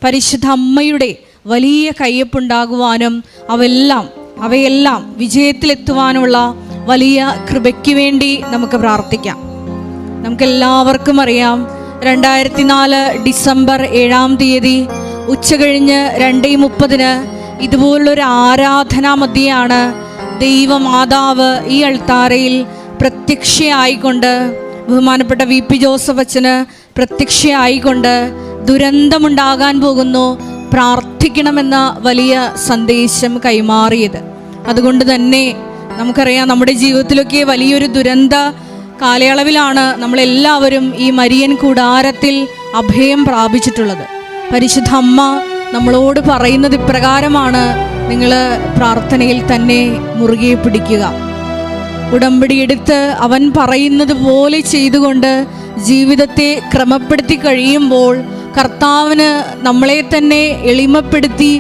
പരിശുദ്ധ അമ്മയുടെ വലിയ കയ്യൊപ്പുണ്ടാകുവാനും അവയെല്ലാം വിജയത്തിലെത്തുവാനുള്ള വലിയ കൃപയ്ക്ക് വേണ്ടി നമുക്ക് പ്രാർത്ഥിക്കാം. നമുക്കെല്ലാവർക്കും അറിയാം, 2004 ഡിസംബർ 7-ാം തീയതി ഉച്ചകഴിഞ്ഞ് 2:30 ഇതുപോലുള്ളൊരു ആരാധനാ മധ്യയാണ് ദൈവമാതാവ് ഈ അൾത്താരയിൽ പ്രത്യക്ഷയായിക്കൊണ്ട്, ബഹുമാനപ്പെട്ട VP ജോസഫ് അച്ഛന് പ്രത്യക്ഷയായിക്കൊണ്ട് ദുരന്തമുണ്ടാകാൻ പോകുന്നു, പ്രാർത്ഥിക്കണമെന്ന വലിയ സന്ദേശം കൈമാറിയത്. അതുകൊണ്ട് തന്നെ നമുക്കറിയാം, നമ്മുടെ ജീവിതത്തിലൊക്കെ വലിയൊരു ദുരന്ത കാലയളവിലാണ് നമ്മളെല്ലാവരും ഈ മരിയൻ കൂടാരത്തിൽ അഭയം പ്രാപിച്ചിട്ടുള്ളത്. പരിശുദ്ധ അമ്മ നമ്മളോട് പറയുന്നത് ഇപ്രകാരമാണ്: നിങ്ങൾ പ്രാർത്ഥനയിൽ തന്നെ മുറുകെ പിടിക്കുക. ഉടമ്പടിയെടുത്ത് അവൻ പറയുന്നത് പോലെ ചെയ്തുകൊണ്ട് ജീവിതത്തെ ക്രമപ്പെടുത്തി കഴിയുമ്പോൾ, കർത്താവിന് നമ്മളെ തന്നെ എളിമപ്പെടുത്തി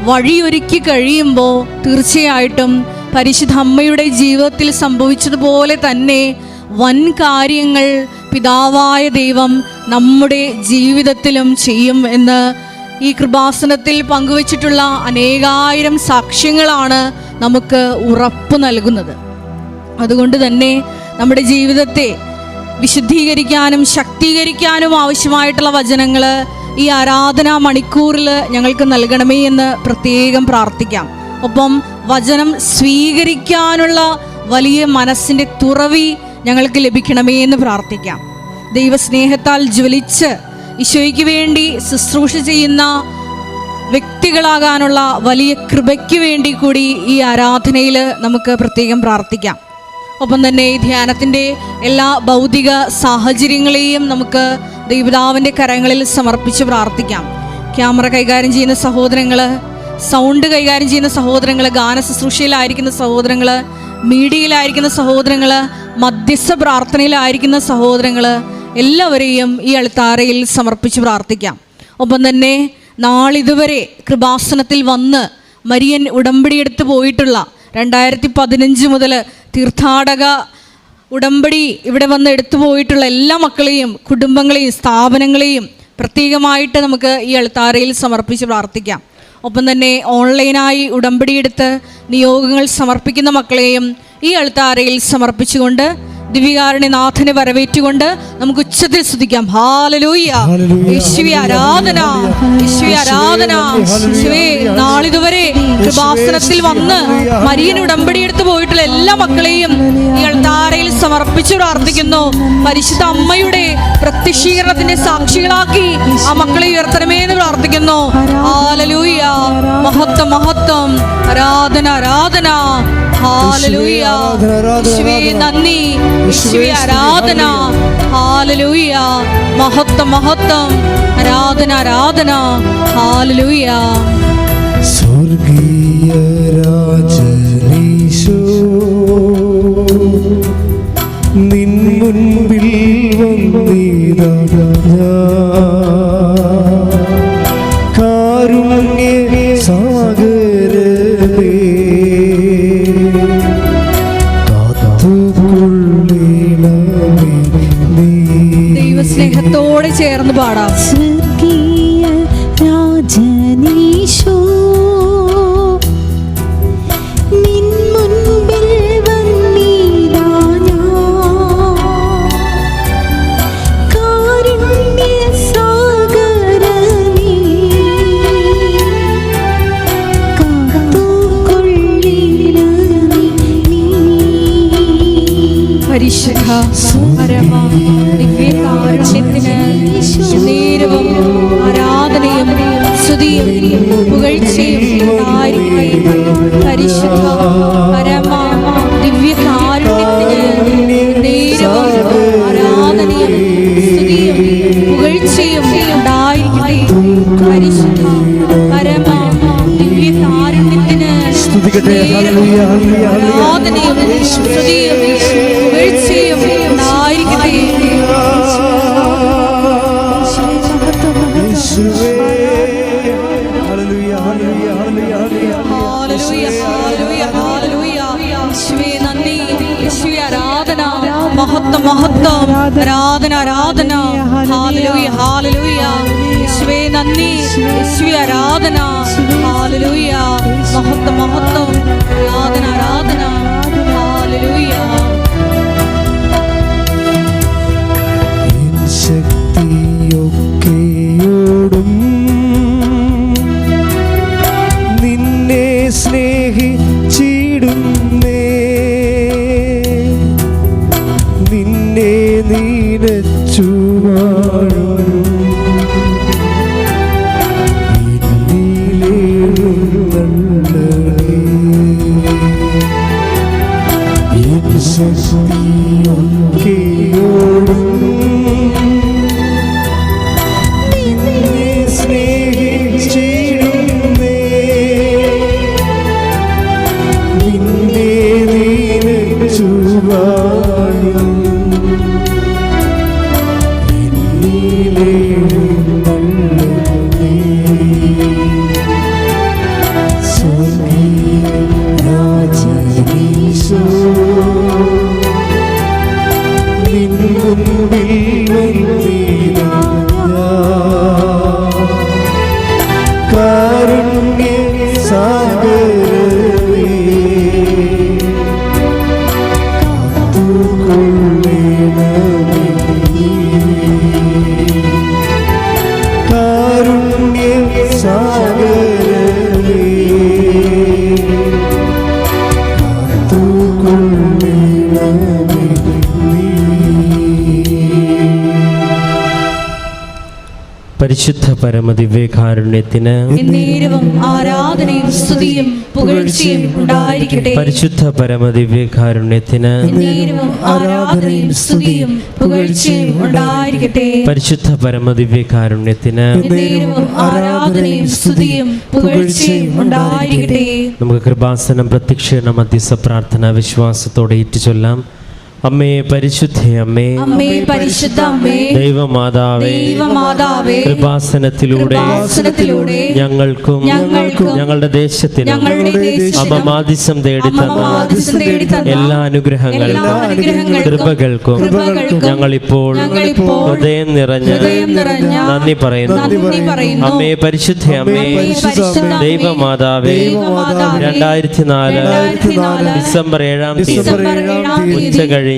വഴിയൊരുക്കി കഴിയുമ്പോൾ, തീർച്ചയായിട്ടും പരിശുദ്ധ അമ്മയുടെ ജീവിതത്തിൽ സംഭവിച്ചതുപോലെ തന്നെ വൻ കാര്യങ്ങൾ പിതാവായ ദൈവം നമ്മുടെ ജീവിതത്തിലും ചെയ്യും എന്ന് ഈ കൃപാസനത്തിൽ പങ്കുവച്ചിട്ടുള്ള അനേകായിരം സാക്ഷ്യങ്ങളാണ് നമുക്ക് ഉറപ്പ് നൽകുന്നത്. അതുകൊണ്ട് തന്നെ നമ്മുടെ ജീവിതത്തെ വിശുദ്ധീകരിക്കാനും ശക്തീകരിക്കാനും ആവശ്യമായിട്ടുള്ള വചനങ്ങൾ ഈ ആരാധനാ മണിക്കൂറിൽ ഞങ്ങൾക്ക് നൽകണമേ എന്ന് പ്രത്യേകം പ്രാർത്ഥിക്കാം. ഒപ്പം വചനം സ്വീകരിക്കാനുള്ള വലിയ മനസ്സിൻ്റെ തുറവി ഞങ്ങൾക്ക് ലഭിക്കണമേ എന്ന് പ്രാർത്ഥിക്കാം. ദൈവസ്നേഹത്താൽ ജ്വലിച്ച് ഈശോയ്ക്ക് വേണ്ടി ശുശ്രൂഷ ചെയ്യുന്ന വ്യക്തികളാകാനുള്ള വലിയ കൃപയ്ക്ക് വേണ്ടി കൂടി ഈ ആരാധനയിൽ നമുക്ക് പ്രത്യേകം പ്രാർത്ഥിക്കാം. ഒപ്പം തന്നെ ഈ ധ്യാനത്തിൻ്റെ എല്ലാ ഭൗതിക സാഹചര്യങ്ങളെയും നമുക്ക് ദൈവപിതാവിൻ്റെ കരങ്ങളിൽ സമർപ്പിച്ച് പ്രാർത്ഥിക്കാം. ക്യാമറ കൈകാര്യം ചെയ്യുന്ന സഹോദരങ്ങൾ, സൗണ്ട് കൈകാര്യം ചെയ്യുന്ന സഹോദരങ്ങൾ, ഗാന ശുശ്രൂഷയിലായിരിക്കുന്ന സഹോദരങ്ങൾ, മീഡിയയിലായിരിക്കുന്ന സഹോദരങ്ങൾ, മധ്യസ്ഥ പ്രാർത്ഥനയിലായിരിക്കുന്ന സഹോദരങ്ങൾ, എല്ലാവരെയും ഈ അൾത്താരയിൽ സമർപ്പിച്ച് പ്രാർത്ഥിക്കാം. ഒപ്പം തന്നെ നാളിതുവരെ കൃപാസനത്തിൽ വന്ന് മരിയൻ ഉടമ്പടിയെടുത്ത് പോയിട്ടുള്ള 2015 മുതൽ തീർത്ഥാടക ഉടമ്പടി ഇവിടെ വന്ന് എടുത്തു പോയിട്ടുള്ള എല്ലാ മക്കളെയും, കുടുംബങ്ങളെയും, സ്ഥാപനങ്ങളെയും പ്രത്യേകമായിട്ട് നമുക്ക് ഈ അൾത്താരയിൽ സമർപ്പിച്ച് പ്രാർത്ഥിക്കാം. ഒപ്പം തന്നെ ഓൺലൈനായി ഉടമ്പടിയെടുത്ത് നിയോഗങ്ങൾ സമർപ്പിക്കുന്ന മക്കളെയും ഈ അൾത്താരയിൽ സമർപ്പിച്ചുകൊണ്ട് ദിവ്യകാരുണ്യനാഥനെ വരവേറ്റുകൊണ്ട് നമുക്ക് ഉച്ചത്തിൽ സ്തുതിക്കാം. ഹല്ലേലൂയ, യേശുവേ ആരാധന, യേശുവേ ആരാധന. യേശുവേ, നാളിതുവരെ കൃപാസനത്തിൽ വന്ന് മരിയൻ ഉടമ്പടിയെടുത്ത് പോയിട്ടുള്ള എല്ലാ മക്കളെയും ഈ അൾത്താരയിൽ സമർപ്പിച്ചു പ്രാർത്ഥിക്കുന്നു. പരിശുദ്ധ അമ്മയുടെ പ്രത്യക്ഷീകരണത്തിന്റെ സാക്ഷികളാക്കി ആ മക്കളെ ഉയർത്തണമേ എന്ന് പ്രാർത്ഥിക്കുന്നു. ഹല്ലേലൂയ, മഹത്വം മഹത്വം, ആരാധന ആരാധന. ഹല്ലേലൂയ, യേശുവേ നന്ദി, യേശുവേ ആരാധന. ഹല്ലേലൂയ, മഹത്വം മഹത്വം, ആരാധന ആരാധന. ഹല്ലേലൂയ. സ്വർഗീയ രാജനീശോ നിൻ മുൻപിൽ വന്നിതാ കാരുണ്യ സാഗരമേ ദൈവസ്നേഹത്തോടെ ചേർന്ന് പാടാം. സ്വർഗീയ രാജനീശോ നിൻ മുൻപിൽ വന്നിതാ കാരുണ്യ സാഗരമേ കാത്തുകൊള്ളിടണമേ പരിശുദ്ധ പരമ ദിവ്യകാരുണ്യത്തിന് നേരവും ആരാധനയും സ്തുതിയും പുകഴ്ചയും ഉണ്ടായിരിക്കട്ടെ. പരിശുദ്ധ പരമ ദിവ്യകാരുണ്യത്തിന് നേരവും ആരാധനയും സ്തുതിയും പുകഴ്ചയും ഉണ്ടായിരിക്കട്ടെ. പരിശുദ്ധ പരമ ദിവ്യകാരുണ്യത്തിന് ആരാധനയും സ്തുതിയും പുകഴ്ചയും ഉണ്ടായിരിക്കട്ടെ. മഹത്വം മഹത്വം, ആരാധന ആരാധന. Hallelujah hallelujah. യേശുവേ നന്ദി, യേശുവേ ആരാധന. ഹല്ലേലൂയ. മഹത്വം മഹത്വം, ആരാധന ആരാധന. ഹല്ലേലൂയ. ശക്തിയൊക്കെയോടും നിന്നെ സ്നേഹിച്ചിടുന്നേ, നിന്നെ നീനച്ചു വാഴും ശക്തിയൊക്കെയോടും നിന്നെ സ്നേഹിച്ചിടുന്നേ, നിന്നെ നീനച്ചു വാഴും കാരുണ്യ സാഗരമേ കാത്തുകൊള്ളണമേ, കാരുണ്യ സാഗരമേ കാത്തുകൊള്ളണമേ. പരിശുദ്ധ പരമദിവ്യകാരുണ്യത്തിന് എന്നേരവും ആരാധനയും സ്തുതിയും പുകഴ്ചയും ഉണ്ടായിരിക്കട്ടെ. പരിശുദ്ധ പരമദിവ്യകാരുണ്യത്തിന് എന്നേരവും ആരാധനയും സ്തുതിയും പുകഴ്ചയും ഉണ്ടായിരിക്കട്ടെ. പരിശുദ്ധ പരമദിവ്യകാരുണ്യത്തിന് എന്നേരവും ആരാധനയും സ്തുതിയും പുകഴ്ചയും ഉണ്ടായിരിക്കട്ടെ. നമുക്ക് കൃപാസനം പ്രത്യക്ഷീകരണ മധ്യസ്ഥ പ്രാർത്ഥന വിശ്വാസത്തോടെ ഏറ്റുചൊല്ലാം. അമ്മേ പരിശുദ്ധ അമ്മേ, അമ്മേ പരിശുദ്ധ അമ്മേ, ദൈവമാതാവേ, ദൈവമാതാവേ, കൃപാസനത്തിലൂടെ ഞങ്ങൾക്കും ഞങ്ങളുടെ ദേശത്തിനും അമ്മ മാധ്യസ്ഥം തേടി തന്ന എല്ലാ അനുഗ്രഹങ്ങൾക്കും കൃപകൾക്കും ഞങ്ങളിപ്പോൾ ഹൃദയം നിറഞ്ഞ നന്ദി പറയുന്നു. അമ്മേ പരിശുദ്ധ അമ്മേ, ദൈവമാതാവേ, 2004 ഡിസംബർ 7-ാം തീയതി ഉച്ച കഴിഞ്ഞ്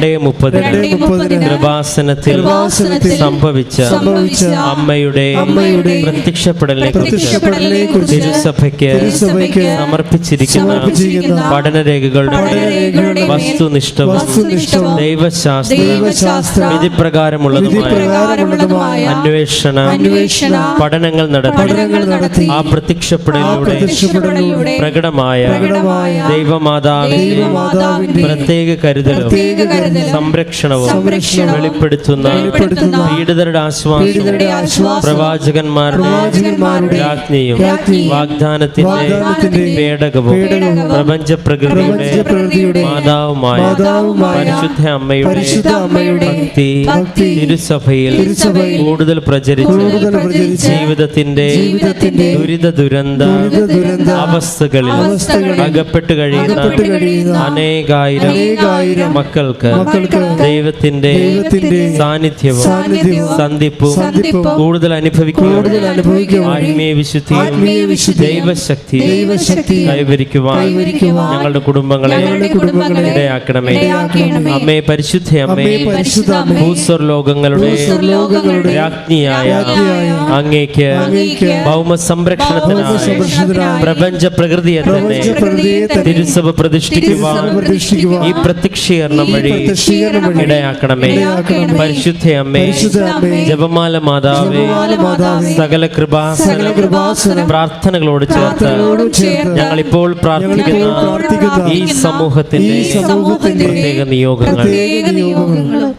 2:30 കൃപാസനത്തിൽ സംഭവിച്ച അമ്മയുടെ പ്രത്യക്ഷപ്പെടലിനെക്കുറിച്ച് തിരുസഭയ്ക്ക് സമർപ്പിച്ചിരിക്കുന്ന പഠനരേഖകളുടെ വസ്തുനിഷ്ഠവും ദൈവശാസ്ത്ര വിധിപ്രകാരമുള്ളതുമായ അന്വേഷണ പഠനങ്ങൾ നടത്തി ആ പ്രത്യക്ഷപ്പെടലിലൂടെ പ്രകടമായ ദൈവമാതാവിന്റെ പ്രത്യേക കരുതലും സംരക്ഷണവും വെളിപ്പെടുത്തുന്ന പീഡിതരുടെ ആശ്വാസവും പ്രവാചകന്മാരുടെ രാജ്ഞിയും വാഗ്ദാനത്തിന്റെ പേടകവും പ്രപഞ്ച പ്രകൃതിയുടെ മാതാവുമായ പരിശുദ്ധ അമ്മയുടെ ഭക്തി തിരുസഭയിൽ കൂടുതൽ പ്രചരിച്ച് ജീവിതത്തിന്റെ ദുരന്ത അവസ്ഥകളിൽ അകപ്പെട്ടു കഴിയുന്ന അനേകായിരം മക്കൾക്ക് ദൈവത്തിന്റെ സാന്നിധ്യവും സന്ധിപ്പും കൂടുതൽ അനുഭവിക്കുകയും ആത്മീയ വിശുദ്ധി ദൈവശക്തി കൈവരിക്കുവാൻ ഞങ്ങളുടെ കുടുംബങ്ങളെ ഇടയാക്കണമേ. അമ്മേ പരിശുദ്ധ അമ്മേ, ഭൂസ്വർലോകങ്ങളുടെ രാജ്ഞിയായ അങ്ങേക്ക് ഭൗമ സംരക്ഷണത്തിനായി പ്രപഞ്ച പ്രകൃതിയെ തന്നെ തിരുസഭ പ്രതിഷ്ഠിക്കുവാൻ ഈ പ്രത്യക്ഷീകരണം വഴി ഇടയാക്കണമേ. പരിശുദ്ധ അമ്മേ, ജപമാല മാതാവേ, സകല കൃപാസന പ്രാർത്ഥനകളോട് ചേർത്ത് ഞങ്ങളിപ്പോൾ പ്രാർത്ഥിക്കുന്ന ഈ സമൂഹത്തിന്റെ പ്രത്യേക നിയോഗങ്ങൾ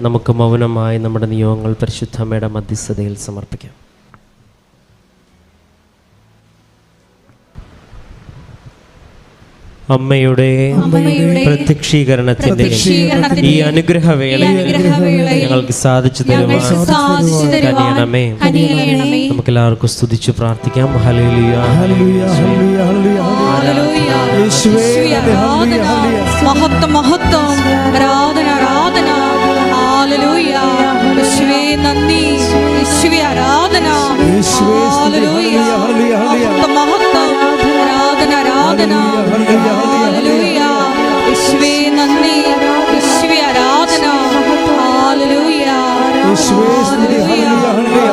നമുക്ക് മൗനമായി നമ്മുടെ നിയോഗങ്ങൾ പരിശുദ്ധ അമ്മയുടെ മധ്യസ്ഥതയിൽ സമർപ്പിക്കാം. അമ്മയുടെ പ്രത്യക്ഷീകരണത്തിന്റെ ഈ അനുഗ്രഹവേളയിൽ ഞങ്ങൾക്ക് സാധിച്ചു തരുവാൻ കനിയണമേ. നമുക്ക് എല്ലാവർക്കും സ്തുതിച്ചു പ്രാർത്ഥിക്കാം. Hallelujah, hallelujah, hallelujah, hallelujah. യേശുവേ മഹത്വം മഹത്വം, ആരാധന ആരാധന. ഹല്ലേലൂയ, യേശുവേ നന്ദി, യേശുവേ ആരാധന. യേശുവേ സ്തുതി. ഹല്ലേലൂയ. Hallelujah, hallelujah. മഹത്വം, ആരാധന, ആരാധന. Hallelujah, hallelujah. ഹല്ലേലൂയ. യേശുവേ നന്ദി, യേശുവേ ആരാധന. ഹല്ലേലൂയ. യേശുവേ സ്തുതി. Hallelujah, hallelujah.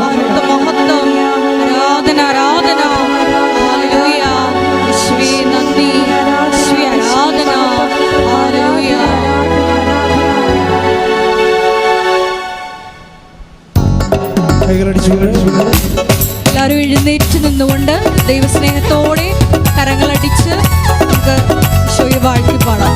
മഹത്വം, ആരാധന, ആരാധന. ഹല്ലേലൂയ. യേശുവേ നന്ദി, യേശുവേ ആരാധന. ഹല്ലേലൂയ. കൈകളടിച്ചു. എല്ലാവരും എഴുന്നേറ്റ് നിന്നുകൊണ്ട് ദൈവസ്നേഹത്തോടെ കരങ്ങളടിച്ച് നമുക്ക് ഈശോയെ വാഴ്ത്തി പാടാം.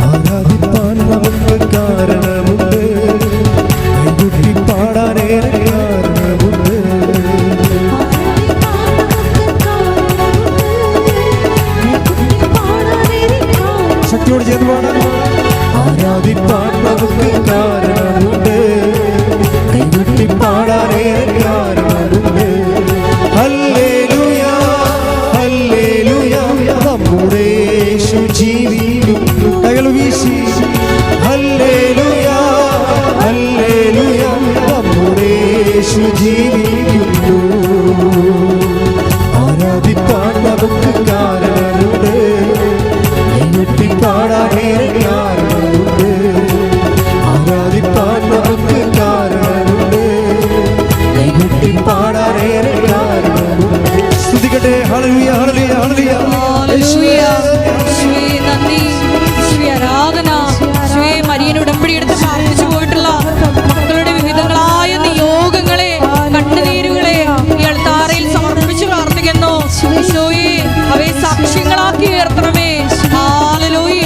ആരാധിപ്പാൻ നമുക്ക് കാരണമുണ്ട്, കൈകൊട്ടി പാടാനേറെ കാരണമുണ്ട്. ശക്തിയോട് ചേർന്ന് പാടാം. ആരാധിപ്പാൻ നമുക്ക് കാരണമുണ്ട്, കൈകൊട്ടി പാടാനേറെ കാരണമുണ്ട്. ഹല്ലേലൂയ, ഹല്ലേലൂയ, നമ്മുടെ യേശു ജീവിക്കുന്നു. കൈകൾ വീശി. ഹല്ലേലൂയ, ഹല്ലേലൂയ, നമ്മുടെ യേശു ജീവിക്കുന്നു. ആരാധിപ്പാൻ നമുക്ക് കാരണമുണ്ട്, കൈകൊട്ടി പാടാനേറെ കാരണമുണ്ട്. ആരാധിപ്പാൻ നമുക്ക് കാരണമുണ്ട്, കൈകൊട്ടി പാടാനേറെ കാരണമുണ്ട്. സ്തുതിക്കട്ടെ. Hallelujah, hallelujah, hallelujah. ഹല്ലേലൂയ. യേശുവേ നന്ദി, യേശുവേ ആരാധന. യേശുവേ മരിയൻ ഉടമ്പടി എടുത്ത് പ്രാർത്ഥിച്ചു പോയിട്ടുള്ള മക്കളുടെ വിവിധങ്ങളായ നിയോഗങ്ങളെ, കണ്ണുനീരുകളെ ഈ അൾത്താരയിൽ സമർപ്പിച്ച് പ്രാർത്ഥിക്കുന്നു. യേശുവേ അവയെ സാക്ഷ്യങ്ങളാക്കി ഉയർത്തണമേ. ഹല്ലേലൂയ.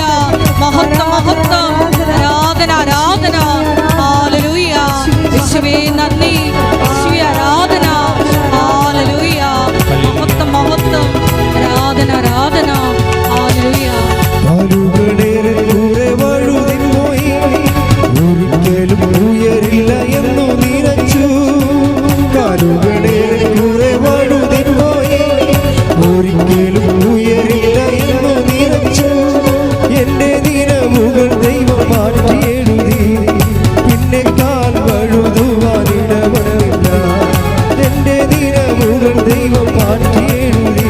മഹത്വം, മഹത്വം, ആരാധന, ആരാധന. ഹല്ലേലൂയ. യേശുവേ നന്ദി, യേശുവേ ആരാധന. ഹല്ലേലൂയ. മഹത്വം, മഹത്വം, ആരാധന, ആരാധന. ഹല്ലേലൂയ. കാലുകളേറെ ദൂരെ വഴുതിപ്പോയി, ഒരിക്കലും ഉയരില്ല എന്നു നിനച്ചു. കാലുകളേറെ ദൂരെ വഴുതിപ്പോയി, ഒരിക്കലും ഉയരില്ല എന്നു നിനച്ചു. എന്റെ ദിനമുകൾ ദൈവം മാറ്റി എഴുതി, പിന്നെ കാൽ വഴുതുവാനിടവന്നില്ല. എന്റെ ദിനമുകൾ ദൈവം മാറ്റി എഴുതി,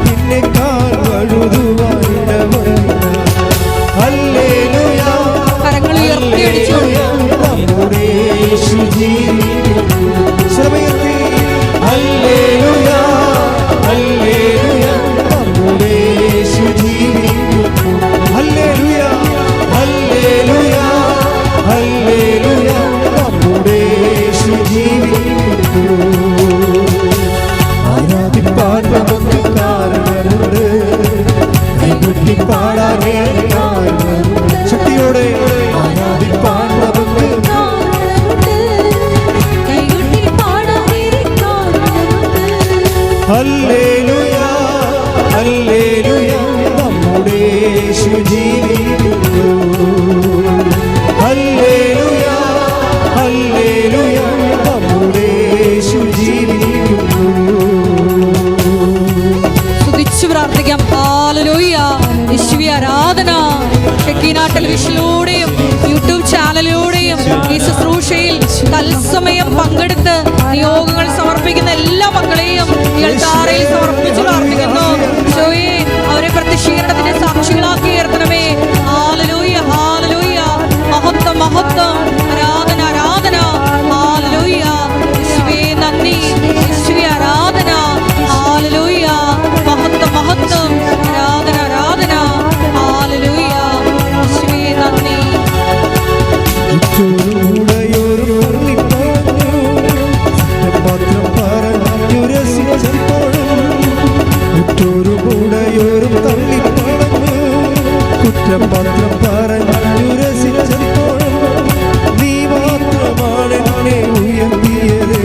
പിന്നെ കാൽ വഴുതുവാനിടവന്നില്ല. ഹല്ലേലൂയ, കരങ്ങൾ ഉയർത്തിയടിച്ചുകൊണ്ട് നമ്മുടെ യേശു ജീവിക്കുന്നു. ശ്രമയത്തി. ഹല്ലേലൂയ, ഹല്ലേലൂയ, നമ്മുടെ യേശു ജീവിക്കുന്നു. ഹല്ലേലൂയ, ഹല്ലേലൂയ, ഹല്ലേലൂയ, നമ്മുടെ യേശു ജീവിക്കുന്നു. ആരാധിപ്പാൻ നമുക്ക് കാരണമുണ്ട്, കൈകൊട്ടി പാടാനേറെ കാരണമുണ്ട്. ശക്തിയോടെ ആരാധിപ്പാൻ നമുക്ക് കൈകൊട്ടി പാടാനേറെ കാരണമുണ്ട്. ഹല്ലേലൂയ, ഹല്ലേലൂയ, നമ്മുടെ യേശു ജീവിക്കുന്നു. ഹല്ലേലൂയ, ഹല്ലേലൂയ, നമ്മുടെ യേശു ജീവിക്കുന്നു. സ്തുതിച്ചു പ്രാർത്ഥിക്കാം. ഹല്ലേലൂയ. യേശുവേ ആരാധന. ഷെക്കീന ടെലിവിഷനിലൂടെയും യൂട്യൂബ് ചാനലിലൂടെയും ഈ ശുശ്രൂഷയിൽ തത്സമയം പങ്കെടുത്ത് നിയോഗങ്ങൾ സമർപ്പിക്കുന്ന എല്ലാ മക്കളെയും ഈ അൾത്താരയിൽ സമർപ്പിച്ച് പ്രാർത്ഥിക്കുന്നു. ഈശോയെ അവരെ പ്രത്യക്ഷീകരണത്തിന്റെ സാക്ഷികളാക്കി ഉയർത്തണമേ. ഹല്ലേലൂയ, ഹല്ലേലൂയ, മഹത്വം, മഹത്വം, ആരാധന, ആരാധന. ഹല്ലേലൂയ. യേശുവേ നന്ദി, യേശുവേ ആരാധന. ഹല്ലേലൂയ. മഹത്വം, മഹത്വം, ആരാധന, ആരാധന. ഹല്ലേലൂയ. യേശുവേ നന്ദി. ഉച്ചോടുകൂടെയൊരു പള്ളിപ്പറഞ്ഞു, സത്യപാത്രം പറഞ്ഞു രസിച്ചപ്പോഴും. ഉറ്റോടുകൂടെയൊരു തള്ളിപ്പറഞ്ഞു, കുറ്റപത്രം പറഞ്ഞു രസിച്ചപ്പോഴും. നീ മാത്രമാണ് എന്നെ ഉയർത്തിയത്,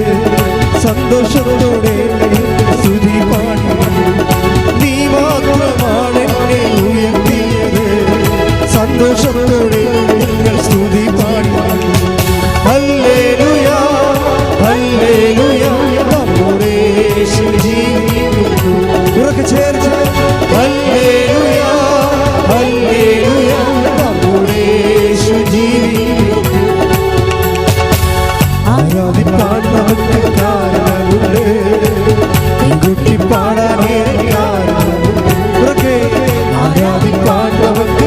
സന്തോഷത്തോടെ സ്തുതി പാടി. നീ സന്തോഷത്തോടെ നിങ്ങൾ സ്തുതി പാടി ഹല്ലേലൂയ ഹല്ലേലൂയ നമ്മുടെ യേശു ജീവിക്കുന്നു. ഉറക്കെ ചേർത്ത് ഹല്ലേലൂയ ഹല്ലേലൂയ നമ്മുടെ യേശു ജീവിക്കുന്നു. ആരാധിപ്പാൻ നമുക്ക് കാരണമുണ്ട്, കൈകൊട്ടി പാടാനേറെ കാരണമുണ്ട്. ഉറക്കെ ആരാധിപ്പാൻ നമുക്ക്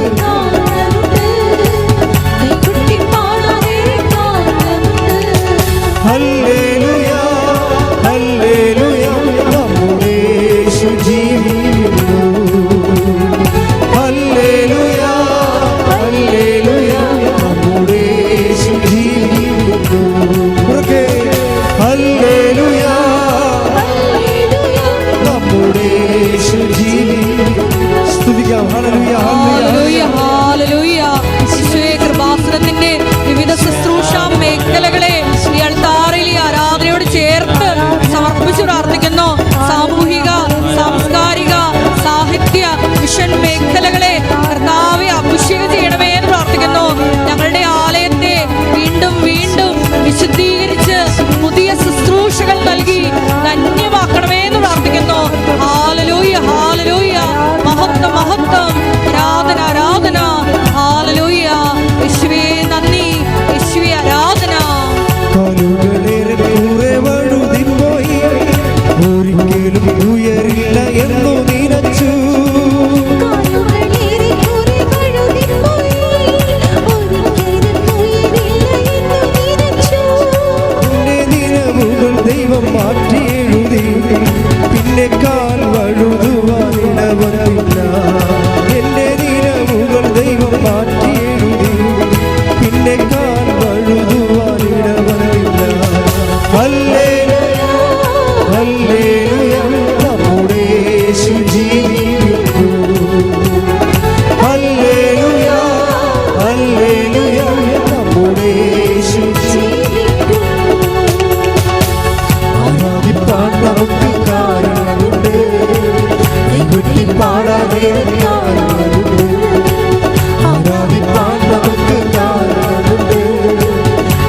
ഹല്ലേലൂയ ഹല്ലേലൂയ നമ്മുടെ യേശു ജീവിക്കുന്നു. ഹല്ലേലൂയ ഹല്ലേലൂയ നമ്മുടെ യേശു ജീവിക്കുന്നു. ഉറക്കെ ഹല്ലേലൂയ നമ്മുടെ യേശു ജീവിക്കുന്നു. സ്തുതിക്കാം. Hallelujah hallelujah, hallelujah. യേശുവേ, കൃപാസനത്തിന്റെ വിവിധ ശുശ്രൂഷ മേഖലകളെ ഈ അൾത്താരയിൽ ഈ ആരാധനയോട് ചേർത്ത് സമർപ്പിച്ച് പ്രാർത്ഥിക്കുന്നു. സാമൂഹിക, സാംസ്കാരിക, സാഹിത്യ, മിഷൻ മേഖലകളെ കർത്താവെ അഭിഷേകം ചെയ്യണമേ എന്ന് പ്രാർത്ഥിക്കുന്നു. ഞങ്ങളുടെ ആലയത്തെ വീണ്ടും വീണ്ടും വിശുദ്ധീകരിച്ച് പുതിയ ശുശ്രൂഷകൾ നൽകി ധന്യമാക്കണമേ എന്ന് പ്രാർത്ഥിക്കുന്നു. Hallelujah, hallelujah. മഹത്വം, മഹത്വം. ആരാധന, ആരാധന. ഹല്ലേലൂയ. യേശുവേ നന്ദി, യേശുവേ ആരാധന. കാലുകളേറെ വഴുതിപ്പോയി, ഒരിക്കലും ഉയരില്ല എന്നു നിനച്ചു. എന്റെ നിലവുകൾ ദൈവം മാറ്റി എഴുതി, പിന്നെ കാൽ വഴുതുവാനിടവന്നില്ല. എന്റെ നിലവുകൾ ദൈവം മാറ്റി എഴുതി, പിന്നെ കാൽ വഴുതുവാനിടവന്നില്ല. ഹല്ലേലൂയ ഹല്ലേലൂയ നമ്മുടെ യേശു ജീവിക്കുന്നു. ഹല്ലേലൂയ ഹല്ലേലൂയ നമ്മുടെ യേശു ജീവിക്കുന്നു. ആരാധിപ്പാൻ നമുക്ക് കാരണമുണ്ട്, കൈകൊട്ടി പാടാനേറെ കാരണമുണ്ട്. ആരാധിപ്പാൻ നമുക്ക് കാരണമുണ്ട്,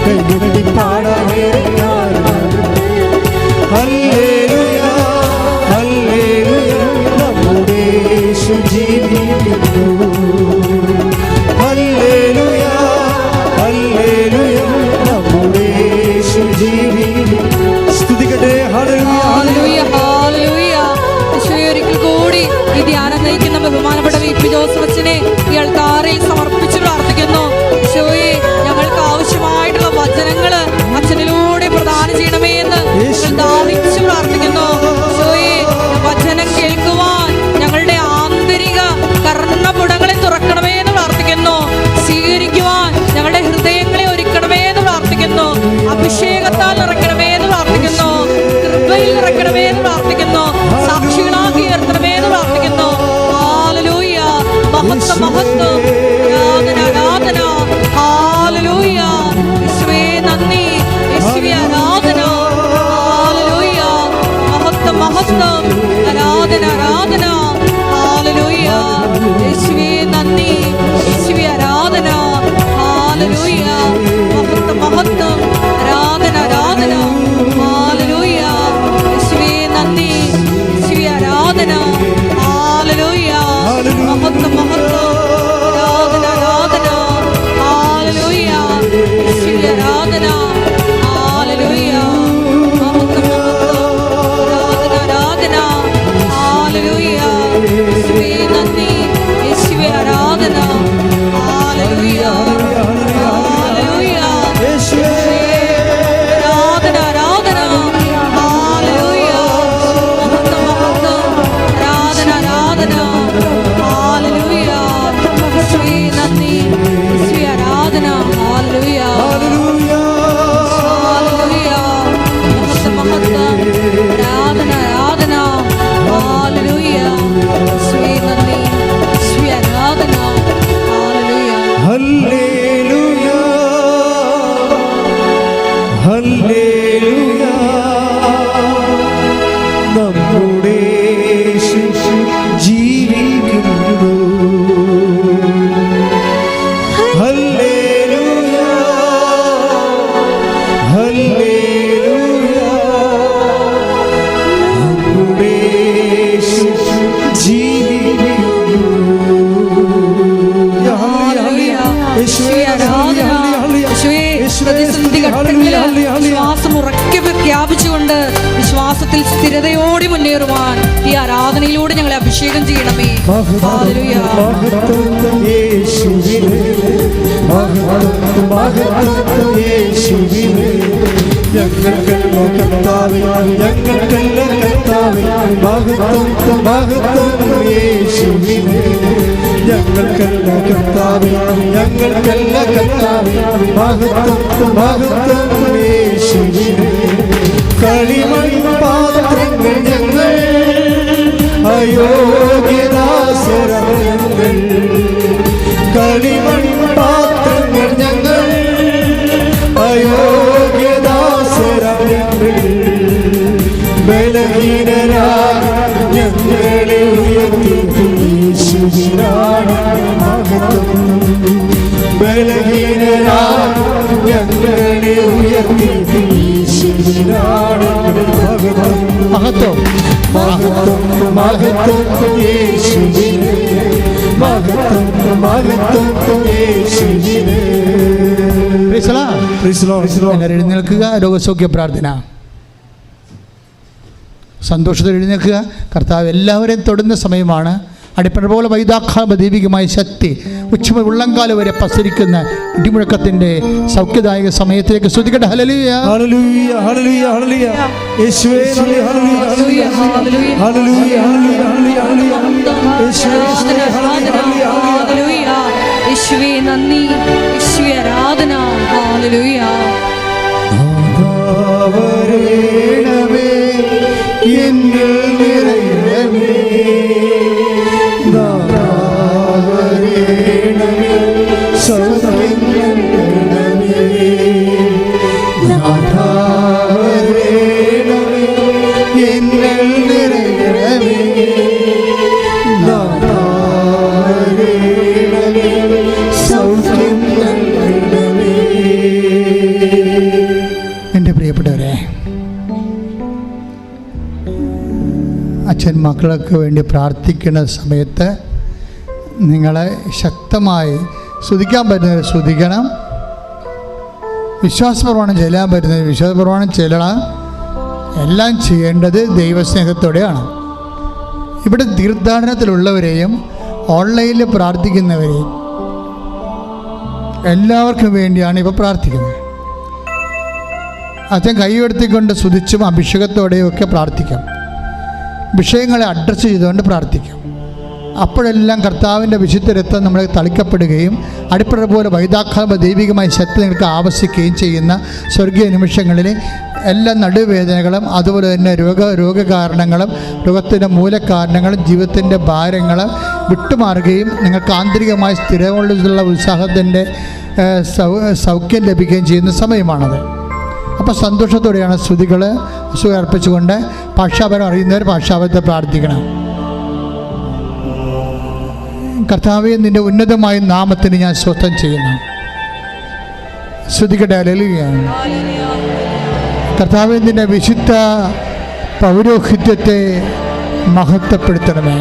കൈകൊട്ടി പാടാനേറെ കാരണമുണ്ട്. ഹല്ലേലൂയ ഹല്ലേലൂയ നമ്മുടെ യേശു ജീവിക്കുന്നു. ഹല്ലേലൂയ ഹല്ലേലൂയ നമ്മുടെ യേശു ജീവിക്കുന്നു. സ്തുതിക്കട്ടെ. Hallelujah, hallelujah. യേശുവേ, ഒരിക്കൽ കൂടി ഈ ധ്യാനം നയിക്കുന്ന ബഹുമാനപ്പെട്ട വി.പി. ജോസഫ് അച്ഛനെ ഈ അൾത്താരയിൽ സമർപ്പിച്ച് പ്രാർത്ഥിക്കുന്നു. യേശുവേ, ഞങ്ങൾക്ക് ആവശ്യമായിട്ടുള്ള വചനങ്ങൾ അച്ഛനിലൂടെ പ്രദാനം ചെയ്യണമേ എന്ന് ഞങ്ങൾ ദാഹിച്ച് പ്രാർത്ഥിക്കുന്നു. യേശുവേ, വചനം കേൾക്കുവാൻ ഞങ്ങളുടെ ആന്തരിക കർണ്ണപുടങ്ങളെ തുറക്കണമേ എന്ന് പ്രാർത്ഥിക്കുന്നു. സ്വീകരിക്കുവാൻ ഞങ്ങളുടെ ഹൃദയങ്ങളെ ഒരുക്കണമേ എന്ന് പ്രാർത്ഥിക്കുന്നു. അഭിഷേകത്താൽ നിറയ്ക്കണമേ എന്ന് പ്രാർത്ഥിക്കുന്നു. കൃപയിൽ നിറയ്ക്കണമേ എന്ന് പ്രാർത്ഥിക്കുന്നു. സാക്ഷികളാക്കി ഉയർത്തണമേ എന്ന് പ്രാർത്ഥിക്കുന്നു. ഹല്ലേലൂയ. മഹത്വം, മഹത്വം. ആരാധന, ആരാധന. ഹല്ലേലൂയ. യേശുവേ നന്ദി, യേശുവേ ആരാധന. ഹല്ലേലൂയ. മഹത്വം, മഹത്വം. ആരാധന, ആരാധന. ഹല്ലേലൂയ. യേശുവേ നന്ദി, യേശുവേ ആരാധന. ഹല്ലേലൂയ. മഹത്വം, മഹത്വം. ആരാധന, ആരാധന. ഹല്ലേലൂയ. യേശുവേ നന്ദി, യേശുവേ ആരാധന. ഹല്ലേലൂയ. മഹത്വം, മഹത്വം. ആരാധന, ആരാധന. ഹല്ലേലൂയ. യേശുവേ ആരാധന. ഹല്ലേലൂയ. മഹത്വം, മഹത്വം. ആരാധന, ആരാധന. ഹല്ലേലൂയ. യേശുവേ നന്ദി, യേശുവേ ആരാധന. പ്രതിസന്ധി ഘട്ടങ്ങളിൽ വിശ്വാസം ഉറക്കെ പ്രഖ്യാപിച്ചുകൊണ്ട് വിശ്വാസത്തിൽ സ്ഥിരതയോടെ മുന്നേറുവാൻ ഈ ആരാധനയിലൂടെ ഞങ്ങളെ അഭിഷേകം ചെയ്യണമേ. ഹല്ലേലൂയ. ഞങ്ങൾക്കെല്ലാം കർത്താവേ, ഞങ്ങൾക്കെല്ലാം കർത്താവേ, മഹത്വം മഹത്വം യേശുവിനെ. ഞങ്ങൾക്കെല്ലാം കർത്താവേ, ഞങ്ങൾക്കെല്ലാം കർത്താവേ, മഹത്വം മഹത്വം യേശുവിനെ. കളിമൺ പാത്രങ്ങൾ ഞങ്ങൾ, അയോഗ്യദാസരങ്ങൾ. കളിമൺ പാത്രങ്ങൾ ഞങ്ങൾ, അയോഗ്യദാസരങ്ങൾ. ബലഹീനരായ ഞങ്ങളെ ഉയർത്തി യേശുവിനാണ് മഹത്വം. ബലഹീനരായ ഞങ്ങളെ ഉയർത്തി യേശുവിനാണ് മഹത്വം. മഹത്വം മഹത്വം മഹത്വം യേശുവിനെ. മഹത്വം മഹത്വം യേശുവിനെ. എല്ലാവരും എഴുന്നേൽക്കുക. രോഗസൗഖ്യ പ്രാർത്ഥന. സന്തോഷത്തിൽ എഴുന്നേൽക്കുക. കർത്താവ് എല്ലാവരെയും തൊടുന്ന സമയമാണ്. അടിപ്പണ പോലെ വൈദാഖാമ ദൈവികമായ ശക്തി ഉച്ചമുതൽ ഉള്ളംകാലം വരെ പസരിക്കുന്ന ഇടിമുഴക്കത്തിൻ്റെ സൗഖ്യദായക സമയത്തിലേക്ക് ശ്രദ്ധിക്കട്ടെ. Hallelujah hallelujah hallelujah hallelujah. യേശുവേ നന്ദി. Hallelujah hallelujah hallelujah hallelujah hallelujah. യേശുവേ ഹല്ലേലൂയ ഹല്ലേലൂയ. യേശുവേ നന്ദി, യേശുവേ ആരാധന. ഹല്ലേലൂയ. നാഥാവരേണമേ എന്നിൽ നിറയണമേ. നാഥാവരേണമേ സൗഖ്യം നൽകണമേ. നാഥാവരേണമേ എന്നിൽ നിറയണമേ. നാഥാവരേണമേ സൗഖ്യം നൽകണമേ. എൻ്റെ പ്രിയപ്പെട്ടവരെ, അച്ഛൻ മക്കൾക്ക് വേണ്ടി പ്രാർത്ഥിക്കുന്ന സമയത്ത് നിങ്ങളെ ശക്തമായി സ്തുതിക്കാൻ പറ്റുന്നവർ സ്തുതിക്കണം. വിശ്വാസപ്രമാണം ചെല്ലാൻ പറ്റുന്നത് വിശ്വാസപ്രമാണം ചെല്ലണം. എല്ലാം ചെയ്യേണ്ടത് ദൈവസ്നേഹത്തോടെയാണ്. ഇവിടെ തീർത്ഥാടനത്തിലുള്ളവരെയും ഓൺലൈനിൽ പ്രാർത്ഥിക്കുന്നവരെയും എല്ലാവർക്കും വേണ്ടിയാണ് ഇപ്പോൾ പ്രാർത്ഥിക്കുന്നത്. അച്ഛൻ കൈയുയർത്തിക്കൊണ്ട് സ്തുതിച്ചും അഭിഷേകത്തോടെയും ഒക്കെ പ്രാർത്ഥിക്കാം. വിഷയങ്ങളെ അഡ്രസ്സ് ചെയ്തുകൊണ്ട് പ്രാർത്ഥിക്കാം. അപ്പോഴെല്ലാം കർത്താവിൻ്റെ വിശുദ്ധ രക്തം നമ്മളെ തളിക്കപ്പെടുകയും അടിപ്പട പോലെ വൈദാഖാമ ദൈവികമായ ശക്തി നിങ്ങൾക്ക് ആവശ്യിക്കുകയും ചെയ്യുന്ന സ്വർഗീയ നിമിഷങ്ങളിൽ എല്ലാ നടുവേദനകളും അതുപോലെ തന്നെ രോഗകാരണങ്ങളും രോഗത്തിൻ്റെ മൂലകാരണങ്ങളും ജീവിതത്തിൻ്റെ ഭാരങ്ങളും വിട്ടുമാറുകയും നിങ്ങൾക്ക് ആന്തരികമായ സ്ഥിരമുള്ള ഉത്സാഹത്തിൻ്റെ സൗഖ്യം ലഭിക്കുകയും ചെയ്യുന്ന സമയമാണത്. അപ്പോൾ സന്തോഷത്തോടെയാണ് സ്തുതികൾ അർപ്പിച്ചുകൊണ്ട് ഭാഷാപരം അറിയുന്നവർ ഭാഷാപരത്തെ പ്രാർത്ഥിക്കണം. കർത്താവേ, നിൻ്റെ ഉന്നതമായ നാമത്തിന് ഞാൻ സ്വസ്ഥം ചെയ്യുന്നു. സ്തുതിക്കട്ടെ. ഹല്ലേലൂയ. കർത്താവേ, നിൻ്റെ വിശുദ്ധ പൗരോഹിത്യത്തെ മഹത്വപ്പെടുത്തണമേ.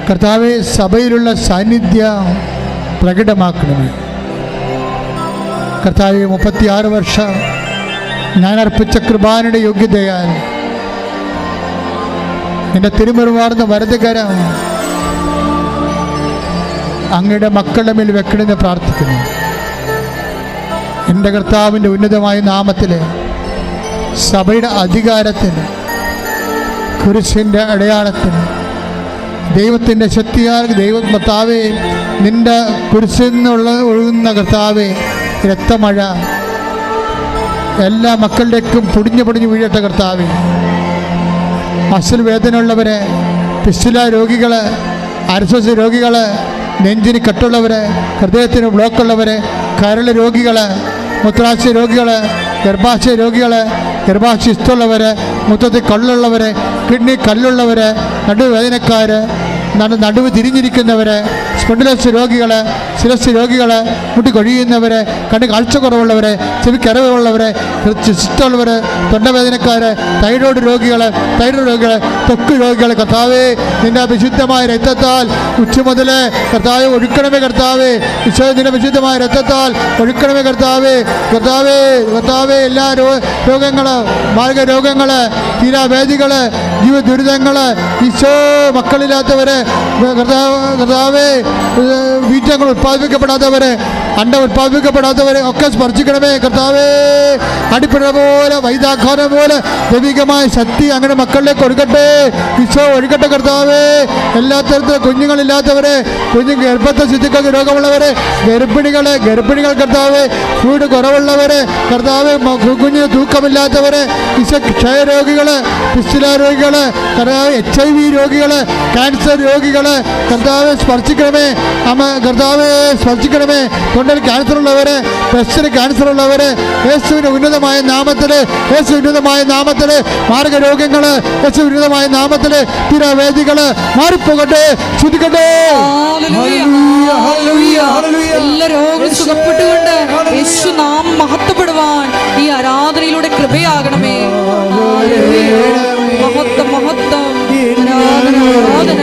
കർത്താവേ, സഭയിലുള്ള സാന്നിധ്യം പ്രകടമാക്കണമേ. കർത്താവേ, 36 വർഷം ഞാൻ അർപ്പിച്ച കൃപാനയുടെ യോഗ്യതയാൽ നിന്റെ തിരുമുറിവാർന്ന വലതുകരം അങ്ങയുടെ മക്കളുടെ മേൽ വെക്കണമെന്ന് പ്രാർത്ഥിക്കുന്നു. എൻ്റെ കർത്താവിൻ്റെ ഉന്നതമായ നാമത്തിൽ സഭയുടെ അധികാരത്തിന്, കുരിശിൻ്റെ അടയാളത്തിന്, ദൈവത്തിൻ്റെ ശക്തിയാൽ കർത്താവേ, നിൻ്റെ കുരിശിൽ നിന്നുള്ള ഒഴുകുന്ന കർത്താവേ രക്തമഴ എല്ലാ മക്കളുടേക്കും പൊടിഞ്ഞു വീഴട്ടെ കർത്താവേ. മസിൽ വേദനയുള്ളവരെ, പിസ്റ്റുല രോഗികൾ, അർസസ് രോഗികൾ, നെഞ്ചിന് കെട്ടുള്ളവരെ, ഹൃദയത്തിന് ബ്ലോക്കുള്ളവരെ, കരൾ രോഗികൾ, മൂത്രാശയ രോഗികൾ, ഗർഭാശയ രോഗികൾ, ഗർഭാശയസ്തുള്ളവർ, മൂത്രത്തിൽ കല്ലുള്ളവർ, കിഡ്നി കല്ലുള്ളവർ, നടുവേദനക്കാർ, നടുവ് തിരിഞ്ഞിരിക്കുന്നവർ, സ്പോണ്ടിലോസ് രോഗികൾ, ശിരസ് രോഗികൾ, മുട്ടി കൊഴിയുന്നവർ, കണ്ണ് കാഴ്ചക്കുറവുള്ളവർ, ചെവിക്കരവുള്ളവർ, ചിസ്റ്റുള്ളവർ, തൊണ്ടവേദനക്കാർ, തൈറോയ്ഡ് രോഗികൾ, ത്വക്ക് രോഗികൾ, കർത്താവേ നിന്റെ വിശുദ്ധമായ രക്തത്താൽ ഉച്ച മുതൽ കർത്താവെ ഒഴുക്കണമേ കർത്താവേ, നിന്റെ വിശുദ്ധമായ രക്തത്താൽ ഒഴുക്കണമേ കർത്താവേ. കർത്താവേ എല്ലാ രോഗങ്ങൾ, മാർഗരോഗങ്ങൾ, തീരാവേദികൾ, ജീവ ദുരിതങ്ങൾ, ഈശോ മക്കളില്ലാത്തവര്, കർത്താവേ വീറ്റങ്ങൾ ഉത്പാദിപ്പിക്കപ്പെടാത്തവര്, അണ്ടം ഉത്പാദിപ്പിക്കപ്പെടാത്തവരെ ഒക്കെ സ്പർശിക്കണമേ കർത്താവേ. അടിപ്പിഴ പോലെ വൈദാഘാനം പോലെ ദൈവികമായ ശക്തി അങ്ങനെ മക്കളിലേക്ക് ഒഴുകട്ടെ, ഈശോ ഒഴുകട്ടെ കർത്താവേ. എല്ലാ തരത്തിലും കുഞ്ഞുങ്ങളില്ലാത്തവരെ, ഗർഭത്തെ ശുദ്ധിക്കുന്ന രോഗമുള്ളവരെ, ഗർഭിണികൾ കർത്താവേ, ഫുഡ് കുറവുള്ളവരെ കർത്താവേ, കുഞ്ഞിന് തൂക്കമില്ലാത്തവരെ, ക്ഷയരോഗികള്, പിസ്തുല രോഗികള്, കർത്താവ് HIV രോഗികള്, ക്യാൻസർ രോഗികള് കർത്താവെ സ്പർശിക്കണമേ. കർത്താവെ സ്പർശിക്കണമേ. തൊണ്ടയിൽ ക്യാൻസർ ഉള്ളവര്, ബ്രസ്റ്റിന് ക്യാൻസർ ഉള്ളവര്, യേശുവിന്റെ ഉന്നതമായ നാമത്തില് മാർഗരോഗങ്ങള്, യേശു ഉന്നതമായ നാമത്തില് തീരാവേദികള് മാറിപ്പോകട്ടെ, ശുദ്ധിക്കട്ടെ. എല്ലാ രോഗങ്ങളും സുഖപ്പെട്ടുകൊണ്ട് യേശു നാം മഹത്വപ്പെടുവാൻ ഈ ആരാധനയിലൂടെ കൃപയാകണമേ. മഹത്വം മഹത്വം, ആരാധന.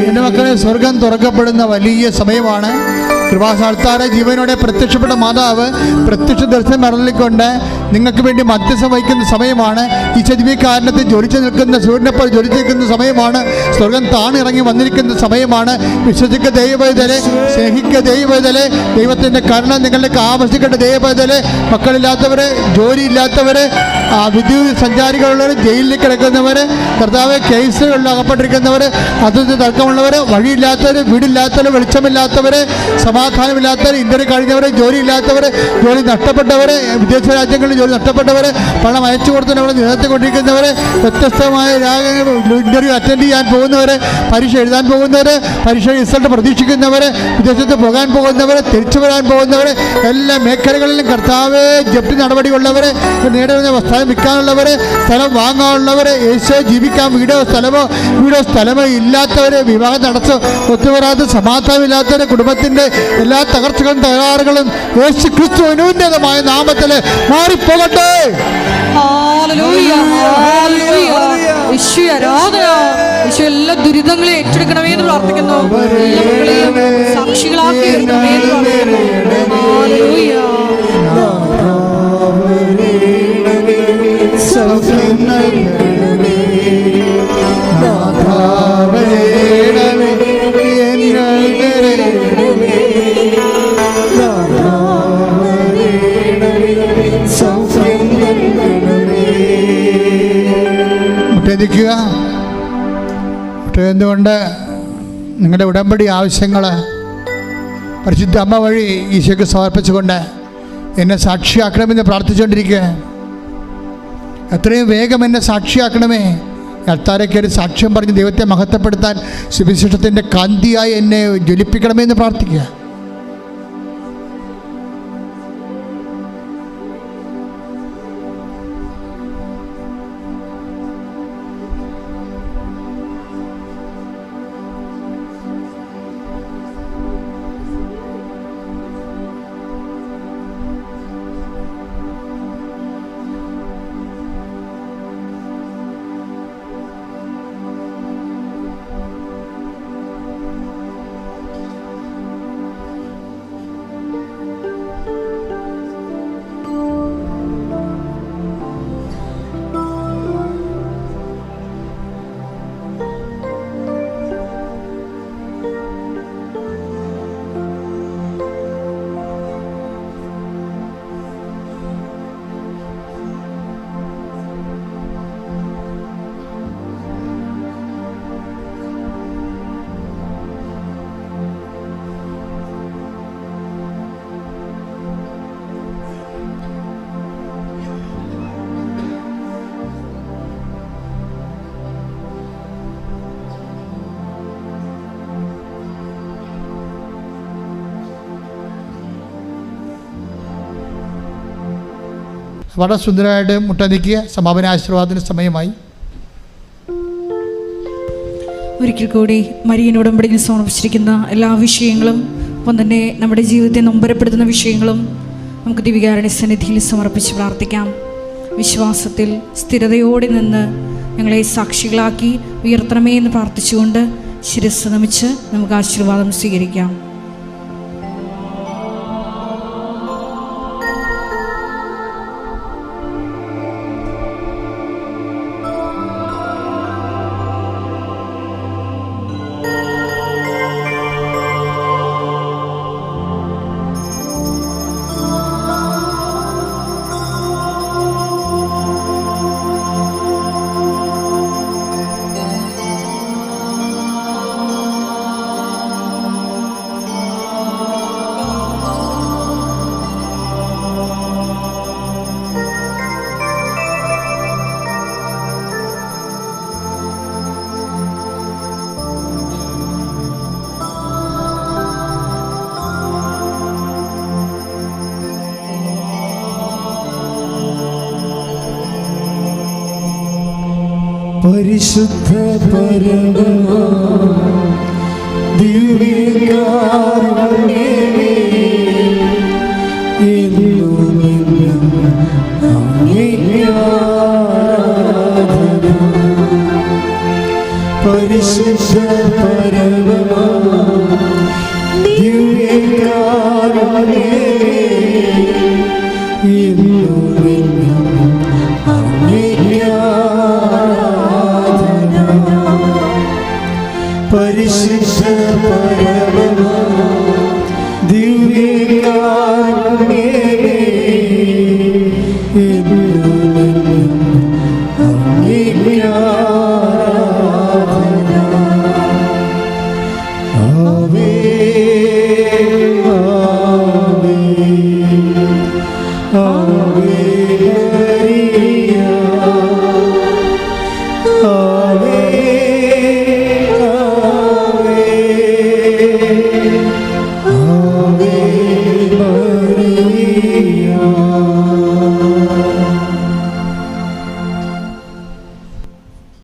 എൻ്റെ മക്കളെ, സ്വർഗം തുറക്കപ്പെടുന്ന വലിയ സമയമാണ്. കൃപാസ്ഥാനത്താറെ ജീവനോടെ പ്രത്യക്ഷപ്പെട്ട മാതാവ് പ്രത്യക്ഷ ദർശനം അരളിക്കൊണ്ട് നിങ്ങൾക്ക് വേണ്ടി മധ്യസ്ഥം വഹിക്കുന്ന സമയമാണ്. ഈ ചതിവിക്കാരണത്തിൽ ജ്വലിച്ചു നിൽക്കുന്ന സൂര്യനെപ്പോൾ ജ്വലിച്ചു നിൽക്കുന്ന സമയമാണ്. സ്വർഗം താണിറങ്ങി വന്നിരിക്കുന്ന സമയമാണ്. വിശ്വസിക്ക ദൈവവേദലെ, സ്നേഹിക്ക ദൈവവേദലെ, ദൈവത്തിൻ്റെ കരുണ നിങ്ങളിലേക്ക് ആവശ്യിക്കേണ്ട ദൈവവേദലെ. മക്കളില്ലാത്തവരെ, ജോലിയില്ലാത്തവരെ, വിദ്യുത് സഞ്ചാരികളുള്ളവർ, ജയിലിൽ കിടക്കുന്നവർ, കർത്താവ് കേസുകളിൽ അകപ്പെട്ടിരിക്കുന്നവർ, അതിന് തർക്കമുള്ളവർ, വഴിയില്ലാത്തവർ, വീടില്ലാത്തവർ, വെളിച്ചമില്ലാത്തവർ, സമാധാനമില്ലാത്തവർ, ഇന്റർവ്യൂ കഴിഞ്ഞവർ, ജോലിയില്ലാത്തവർ, ജോലി നഷ്ടപ്പെട്ടവർ, വിദേശ രാജ്യങ്ങളിൽ ജോലി നഷ്ടപ്പെട്ടവർ, പണം അയച്ചു കൊടുത്തവർ, നിലനിർത്തിക്കൊണ്ടിരിക്കുന്നവർ, വ്യത്യസ്തമായ ഇന്റർവ്യൂ അറ്റൻഡ് ചെയ്യാൻ പോകുന്നവർ, പരീക്ഷ എഴുതാൻ പോകുന്നവർ, പരീക്ഷ റിസൾട്ട് പ്രതീക്ഷിക്കുന്നവർ, വിദേശത്ത് പോകാൻ പോകുന്നവർ, തിരിച്ചു വരാൻ പോകുന്നവർ, എല്ലാ മേഖലകളിലും കർത്താവേ ജപ്തി നടപടിയുള്ളവർ, നേടുന്ന സ്ഥലം വിൽക്കാനുള്ളവർ, സ്ഥലം വാങ്ങാനുള്ളവർ, യേശു ജീവിക്കാൻ വീടോ സ്ഥലമോ ഇല്ലാത്തവർ, വിവാഹം നടച്ച് ഒത്തുവരാത്ത സമാധാനമില്ലാത്തവർ, കുടുംബത്തിൻ്റെ എല്ലാ തകർച്ചകളും തകരാറുകളും യേശു ക്രിസ്തു ഉന്നതമായ നാമത്തിൽ മാറിപ്പോകട്ടെ. എല്ലാ ദുരിതങ്ങളെ ഏറ്റെടുക്കണമേ എന്ന് പ്രാർത്ഥിക്കുന്നു. സാക്ഷികളാക്കി എടുക്കണമേ എന്ന് പ്രാർത്ഥിക്കുന്നു. എന്തുകൊണ്ട് നിങ്ങളുടെ ഉടമ്പടി ആവശ്യങ്ങൾ പരിശുദ്ധ അമ്മ വഴി ഈശോയ്ക്ക് സമർപ്പിച്ചുകൊണ്ട് എന്നെ സാക്ഷിയാക്കണമെന്ന് പ്രാർത്ഥിച്ചുകൊണ്ടിരിക്കുക. എത്രയും വേഗം എന്നെ സാക്ഷിയാക്കണമേ. അൾത്താരയ്ക്കൊരു സാക്ഷ്യം പറഞ്ഞ് ദൈവത്തെ മഹത്വപ്പെടുത്താൻ സുവിശേഷത്തിൻ്റെ കാന്തിയായി എന്നെ ജ്വലിപ്പിക്കണമെന്ന് പ്രാർത്ഥിക്കുക. വളരെ സുന്ദരമായിട്ട് മുട്ടനിക്കുക. സമാപന ആശീർവാദത്തിന് സമയമായി. ഒരിക്കൽ കൂടി മരിയൻ ഉടമ്പടിയിൽ സമർപ്പിച്ചിരിക്കുന്ന എല്ലാ വിഷയങ്ങളും ഒപ്പം തന്നെ നമ്മുടെ ജീവിതത്തെ നൊമ്പരപ്പെടുത്തുന്ന വിഷയങ്ങളും നമുക്ക് ദിവ്യകാരുണ്യ സന്നിധിയിൽ സമർപ്പിച്ച് പ്രാർത്ഥിക്കാം. വിശ്വാസത്തിൽ സ്ഥിരതയോടെ നിന്ന് ഞങ്ങളെ സാക്ഷികളാക്കി ഉയർത്തണമേ എന്ന് പ്രാർത്ഥിച്ചുകൊണ്ട് ശിരസ്സ് നമിച്ച് നമുക്ക് ആശീർവാദം സ്വീകരിക്കാം. പരിശുദ്ധ പരമമാ ദിവ്യകാരുണ്യമേ, എന്നുമെന്നും അങ്ങേക്ക് ആരാധന. പരിശുദ്ധ